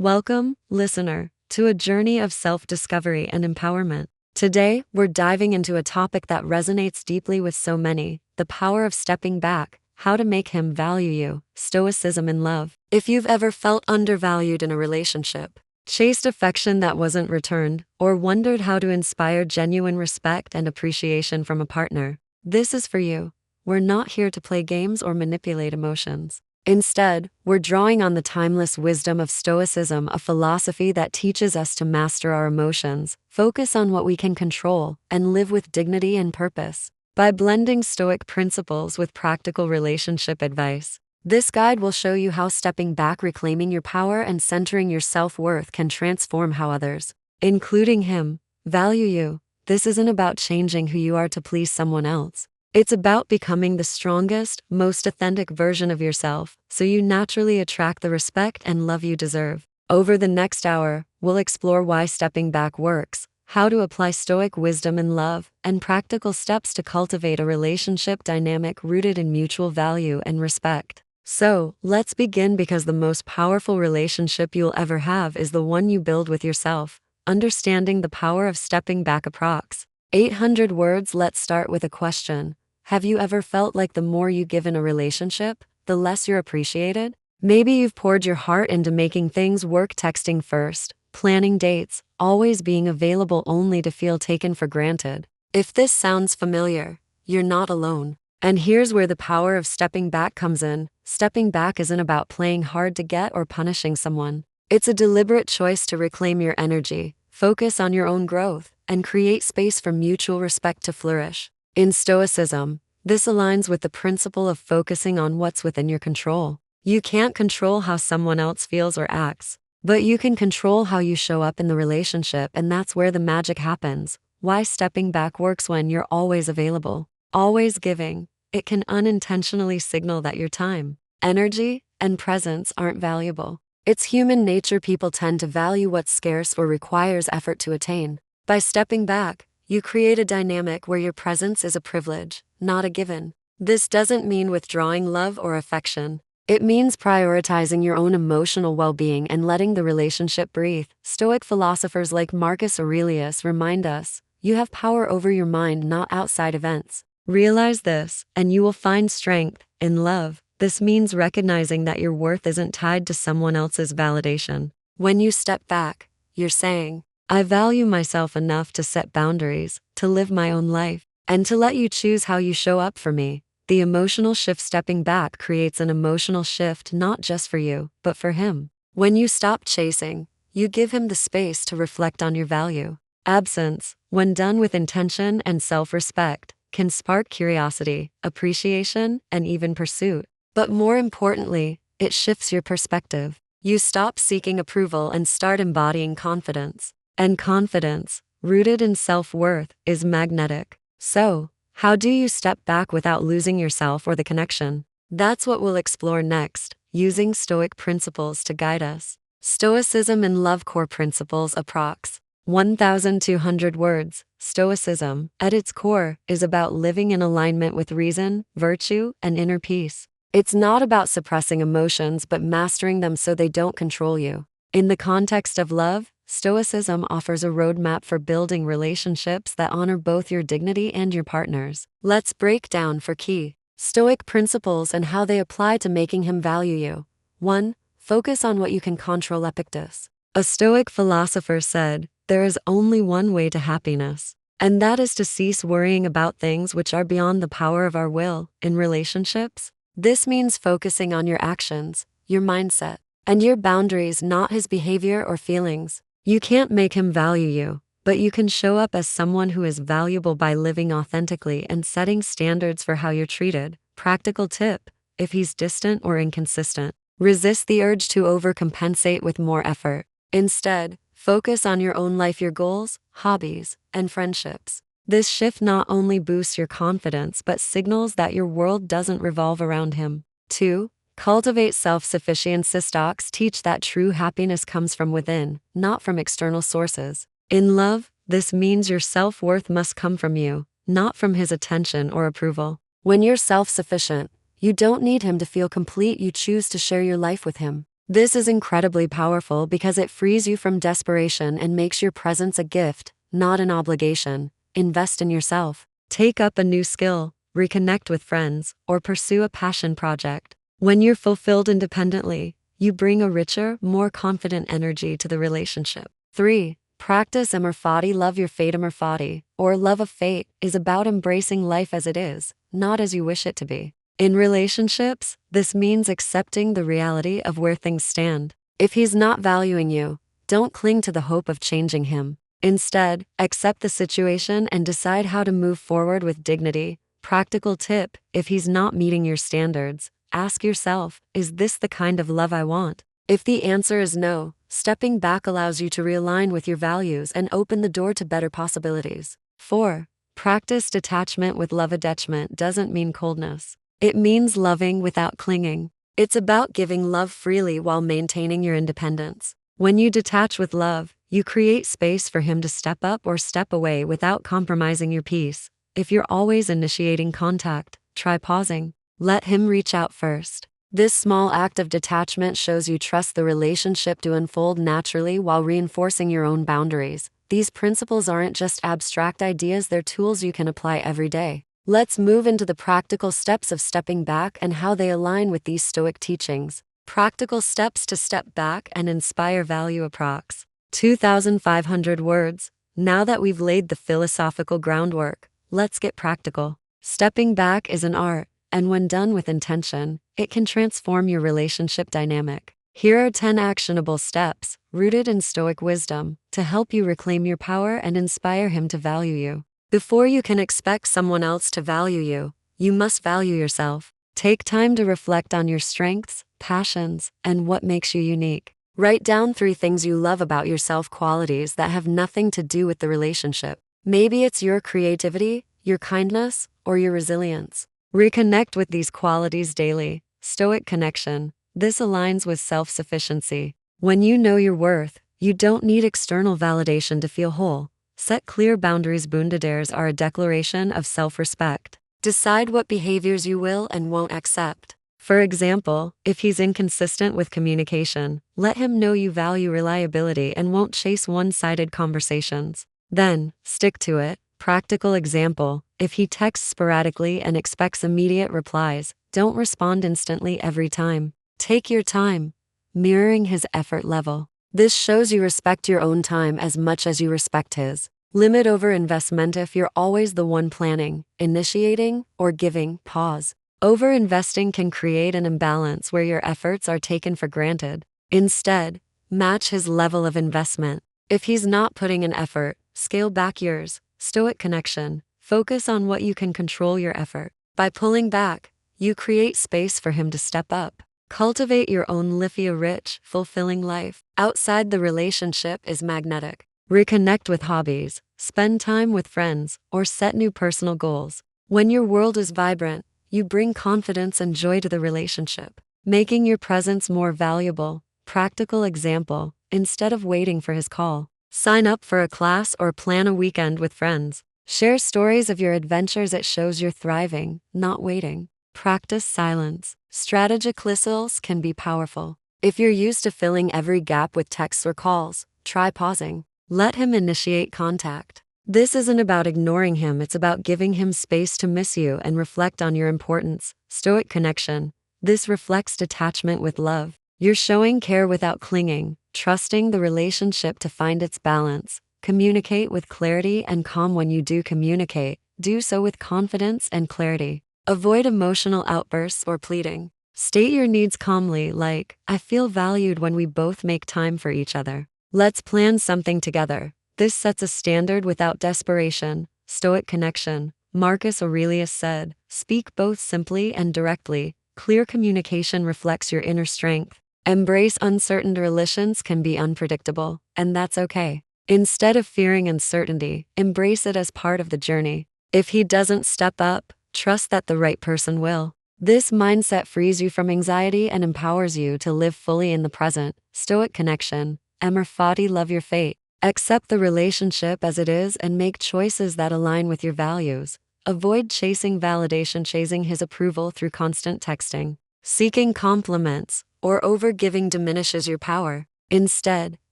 Welcome, listener, to a journey of self-discovery and empowerment. Today, we're diving into a topic that resonates deeply with so many: the power of stepping back, how to make him value you, Stoicism in love. If you've ever felt undervalued in a relationship, chased affection that wasn't returned, or wondered how to inspire genuine respect and appreciation from a partner, this is for you. We're not here to play games or manipulate emotions. Instead, we're drawing on the timeless wisdom of Stoicism, a philosophy that teaches us to master our emotions, focus on what we can control, and live with dignity and purpose. By blending Stoic principles with practical relationship advice, this guide will show you how stepping back, reclaiming your power, and centering your self-worth can transform how others, including him, value you. This isn't about changing who you are to please someone else. It's about becoming the strongest, most authentic version of yourself, so you naturally attract the respect and love you deserve. Over the next hour, we'll explore why stepping back works, how to apply Stoic wisdom in love, and practical steps to cultivate a relationship dynamic rooted in mutual value and respect. So, let's begin, because the most powerful relationship you'll ever have is the one you build with yourself. Understanding the power of stepping back. Approx. 800 words. Let's start with a question. Have you ever felt like the more you give in a relationship, the less you're appreciated? Maybe you've poured your heart into making things work, texting first, planning dates, always being available, only to feel taken for granted. If this sounds familiar, you're not alone. And here's where the power of stepping back comes in. Stepping back isn't about playing hard to get or punishing someone. It's a deliberate choice to reclaim your energy, focus on your own growth, and create space for mutual respect to flourish. In Stoicism, this aligns with the principle of focusing on what's within your control. You can't control how someone else feels or acts, but you can control how you show up in the relationship, and that's where the magic happens. Why stepping back works: when you're always available, always giving, it can unintentionally signal that your time, energy, and presence aren't valuable. It's human nature. People tend to value what's scarce or requires effort to attain. By stepping back, you create a dynamic where your presence is a privilege, not a given. This doesn't mean withdrawing love or affection. It means prioritizing your own emotional well-being and letting the relationship breathe. Stoic philosophers like Marcus Aurelius remind us, you have power over your mind, not outside events. Realize this, and you will find strength in love. This means recognizing that your worth isn't tied to someone else's validation. When you step back, you're saying, I value myself enough to set boundaries, to live my own life, and to let you choose how you show up for me. The emotional shift. Stepping back creates an emotional shift not just for you, but for him. When you stop chasing, you give him the space to reflect on your value. Absence, when done with intention and self-respect, can spark curiosity, appreciation, and even pursuit. But more importantly, it shifts your perspective. You stop seeking approval and start embodying confidence. And confidence, rooted in self-worth, is magnetic. So, how do you step back without losing yourself or the connection? That's what we'll explore next, using Stoic principles to guide us. Stoicism in love. Core principles. Approx. 1,200 words. Stoicism, at its core, is about living in alignment with reason, virtue, and inner peace. It's not about suppressing emotions but mastering them so they don't control you. In the context of love, Stoicism offers a roadmap for building relationships that honor both your dignity and your partner's. Let's break down 4 key Stoic principles and how they apply to making him value you. 1. Focus on what you can control. Epictetus, a Stoic philosopher, said, there is only one way to happiness, and that is to cease worrying about things which are beyond the power of our will. In relationships, this means focusing on your actions, your mindset, and your boundaries, not his behavior or feelings. You can't make him value you, but you can show up as someone who is valuable by living authentically and setting standards for how you're treated. Practical tip: if he's distant or inconsistent, resist the urge to overcompensate with more effort. Instead, focus on your own life, your goals, hobbies, and friendships. This shift not only boosts your confidence but signals that your world doesn't revolve around him. 2. Cultivate self-sufficiency. Stoics teach that true happiness comes from within, not from external sources. In love, this means your self-worth must come from you, not from his attention or approval. When you're self-sufficient, you don't need him to feel complete. You choose to share your life with him. This is incredibly powerful because it frees you from desperation and makes your presence a gift, not an obligation. Invest in yourself. Take up a new skill, reconnect with friends, or pursue a passion project. When you're fulfilled independently, you bring a richer, more confident energy to the relationship. 3. Practice amor fati. Love your fate. Amor fati, or love of fate, is about embracing life as it is, not as you wish it to be. In relationships, this means accepting the reality of where things stand. If he's not valuing you, don't cling to the hope of changing him. Instead, accept the situation and decide how to move forward with dignity. Practical tip: if he's not meeting your standards, ask yourself, is this the kind of love I want? If the answer is no, stepping back allows you to realign with your values and open the door to better possibilities. 4. Practice detachment with love. Detachment doesn't mean coldness. It means loving without clinging. It's about giving love freely while maintaining your independence. When you detach with love, you create space for him to step up or step away without compromising your peace. If you're always initiating contact, try pausing. Let him reach out first. This small act of detachment shows you trust the relationship to unfold naturally while reinforcing your own boundaries. These principles aren't just abstract ideas, they're tools you can apply every day. Let's move into the practical steps of stepping back and how they align with these Stoic teachings. Practical steps to step back and inspire value. Approx. 2,500 words. Now that we've laid the philosophical groundwork, let's get practical. Stepping back is an art, and when done with intention, it can transform your relationship dynamic. Here are 10 actionable steps, rooted in Stoic wisdom, to help you reclaim your power and inspire him to value you. Before you can expect someone else to value you, you must value yourself. Take time to reflect on your strengths, passions, and what makes you unique. Write down 3 things you love about yourself, qualities that have nothing to do with the relationship. Maybe it's your creativity, your kindness, or your resilience. Reconnect with these qualities daily. Stoic connection. This aligns with self-sufficiency. When you know your worth, you don't need external validation to feel whole. Set clear boundaries. Boundaries are a declaration of self-respect. Decide what behaviors you will and won't accept. For example, if he's inconsistent with communication, let him know you value reliability and won't chase one-sided conversations. Then, stick to it. Practical example: if he texts sporadically and expects immediate replies, don't respond instantly every time. Take your time, mirroring his effort level. This shows you respect your own time as much as you respect his. Limit over investment. If you're always the one planning, initiating, or giving, pause. Over-investing can create an imbalance where your efforts are taken for granted. Instead, match his level of investment. If he's not putting in effort, scale back yours. Stoic connection. Focus on what you can control. Your effort. By pulling back, you create space for him to step up. Cultivate your own life. A rich, fulfilling life outside the relationship is magnetic. Reconnect with hobbies, spend time with friends, or set new personal goals. When your world is vibrant, you bring confidence and joy to the relationship, making your presence more valuable. Practical example: instead of waiting for his call, sign up for a class or plan a weekend with friends. Share stories of your adventures. It shows you're thriving, not waiting. Practice silence. Strategic listeners can be powerful. If you're used to filling every gap with texts or calls, try pausing. Let him initiate contact. This isn't about ignoring him, it's about giving him space to miss you and reflect on your importance. Stoic connection. This reflects detachment with love. You're showing care without clinging, trusting the relationship to find its balance. Communicate with clarity and calm. When you do communicate, do so with confidence and clarity. Avoid emotional outbursts or pleading. State your needs calmly, like, I feel valued when we both make time for each other. Let's plan something together. This sets a standard without desperation. Stoic connection. Marcus Aurelius said, speak both simply and directly. Clear communication reflects your inner strength. Embrace uncertain. Relations can be unpredictable, and that's okay. Instead of fearing uncertainty, embrace it as part of the journey. If he doesn't step up, trust that the right person will. This mindset frees you from anxiety and empowers you to live fully in the present. Stoic connection. Amor fati. Love your fate. Accept the relationship as it is and make choices that align with your values. Avoid chasing validation, chasing his approval through constant texting. Seeking compliments or overgiving diminishes your power. Instead,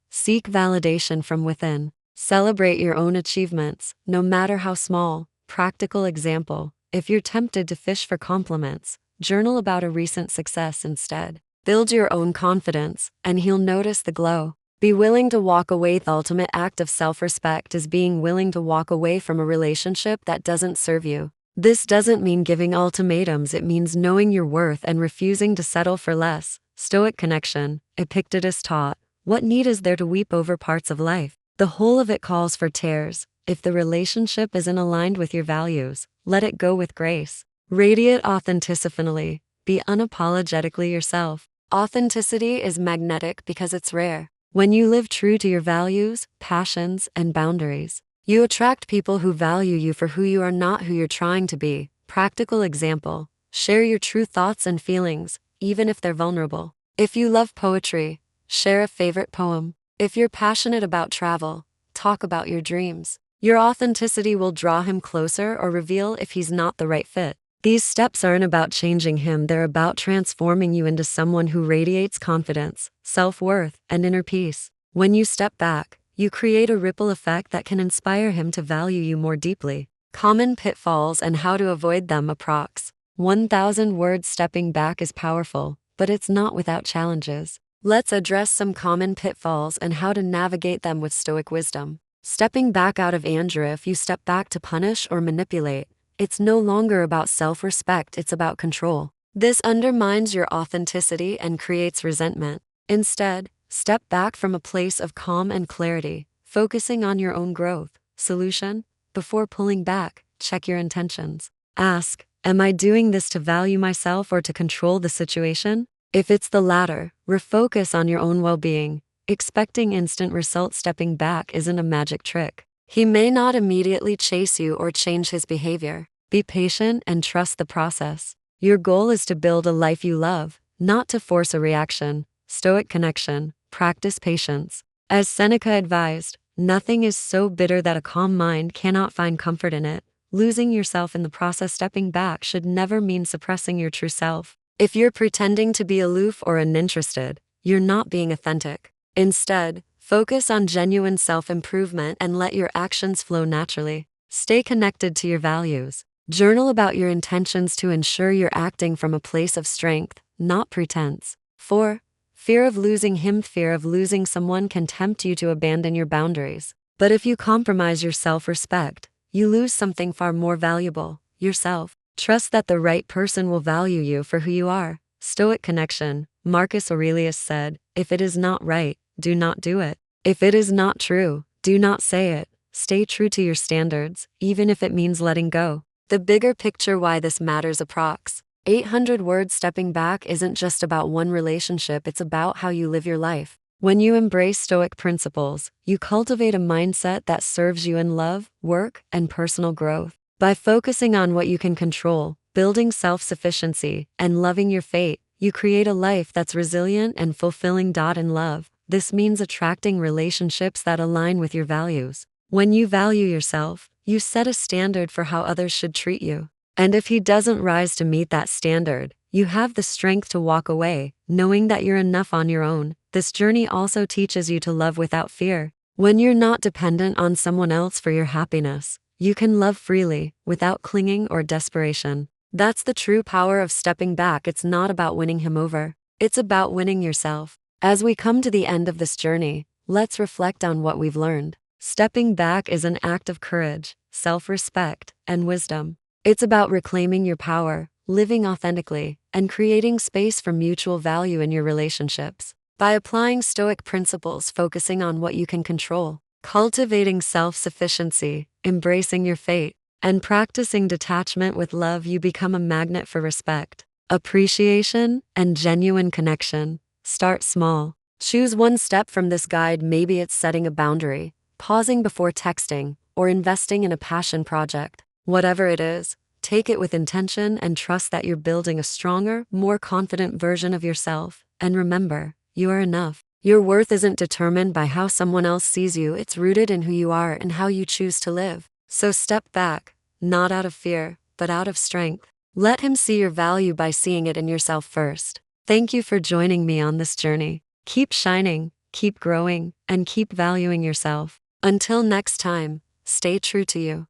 seek validation from within. Celebrate your own achievements, no matter how small. Practical example: if you're tempted to fish for compliments, journal about a recent success instead. Build your own confidence, and he'll notice the glow. Be willing to walk away. The ultimate act of self-respect is being willing to walk away from a relationship that doesn't serve you. This doesn't mean giving ultimatums, it means knowing your worth and refusing to settle for less. Stoic connection. Epictetus taught, "What need is there to weep over parts of life? The whole of it calls for tears." If the relationship isn't aligned with your values, let it go with grace. Radiate authenticity. Be unapologetically yourself. Authenticity is magnetic because it's rare. When you live true to your values, passions, and boundaries, you attract people who value you for who you are, not who you're trying to be. Practical example: share your true thoughts and feelings, even if they're vulnerable. If you love poetry, share a favorite poem. If you're passionate about travel, talk about your dreams. Your authenticity will draw him closer or reveal if he's not the right fit. These steps aren't about changing him, they're about transforming you into someone who radiates confidence, self-worth, and inner peace. When you step back, you create a ripple effect that can inspire him to value you more deeply. Common pitfalls and how to avoid them. Approx. 1,000 words. Stepping back is powerful, but it's not without challenges. Let's address some common pitfalls and how to navigate them with Stoic wisdom. Stepping back out of anger. If you step back to punish or manipulate, it's no longer about self-respect, it's about control. This undermines your authenticity and creates resentment. Instead, step back from a place of calm and clarity, focusing on your own growth. Solution: before pulling back, check your intentions. Ask, am I doing this to value myself or to control the situation? If it's the latter, refocus on your own well-being. Expecting instant results. Stepping back isn't a magic trick. He may not immediately chase you or change his behavior. Be patient and trust the process. Your goal is to build a life you love, not to force a reaction. Stoic connection. Practice patience. As Seneca advised, nothing is so bitter that a calm mind cannot find comfort in it. Losing yourself in the process. Stepping back should never mean suppressing your true self. If you're pretending to be aloof or uninterested, you're not being authentic. Instead, focus on genuine self-improvement and let your actions flow naturally. Stay connected to your values. Journal about your intentions to ensure you're acting from a place of strength, not pretense. 4. Fear of losing him. Fear of losing someone can tempt you to abandon your boundaries. But if you compromise your self-respect, you lose something far more valuable: yourself. Trust that the right person will value you for who you are. Stoic connection. Marcus Aurelius said, "If it is not right, do not do it. If it is not true, do not say it." Stay true to your standards, even if it means letting go. The bigger picture: why this matters. Approx. 800 words. Stepping back isn't just about one relationship, it's about how you live your life. When you embrace Stoic principles, you cultivate a mindset that serves you in love, work, and personal growth. By focusing on what you can control, building self-sufficiency, and loving your fate, you create a life that's resilient and fulfilling. In love, this means attracting relationships that align with your values. When you value yourself, you set a standard for how others should treat you. And if he doesn't rise to meet that standard, you have the strength to walk away, knowing that you're enough on your own. This journey also teaches you to love without fear. When you're not dependent on someone else for your happiness, you can love freely, without clinging or desperation. That's the true power of stepping back. It's not about winning him over, it's about winning yourself. As we come to the end of this journey, let's reflect on what we've learned. Stepping back is an act of courage, self-respect, and wisdom. It's about reclaiming your power, living authentically, and creating space for mutual value in your relationships. By applying Stoic principles, focusing on what you can control, cultivating self-sufficiency, embracing your fate, and practicing detachment with love, you become a magnet for respect, appreciation, and genuine connection. Start small. Choose one step from this guide. Maybe it's setting a boundary, pausing before texting, or investing in a passion project. Whatever it is, take it with intention and trust that you're building a stronger, more confident version of yourself. And remember, you are enough. Your worth isn't determined by how someone else sees you, it's rooted in who you are and how you choose to live. So step back, not out of fear, but out of strength. Let him see your value by seeing it in yourself first. Thank you for joining me on this journey. Keep shining, keep growing, and keep valuing yourself. Until next time, stay true to you.